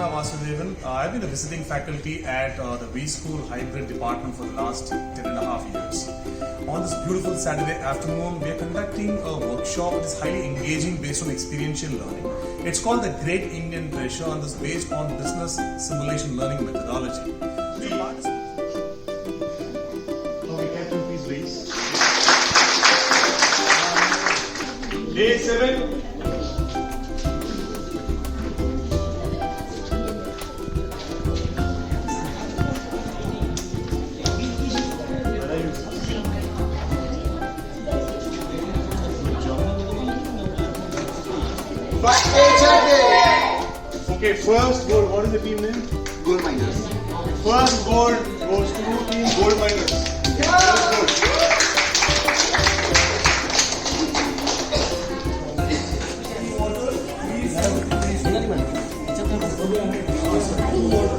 I've been a visiting faculty at the Weschool Hybrid department for the last 10.5 years. On this beautiful Saturday afternoon, we are conducting a workshop that is highly engaging based on experiential learning. It's called the Great Indian Treasure and is based on business simulation learning methodology. Day 7. Okay, first goal. What is the team name? Gold miners. First goal goes to team gold miners. First goal.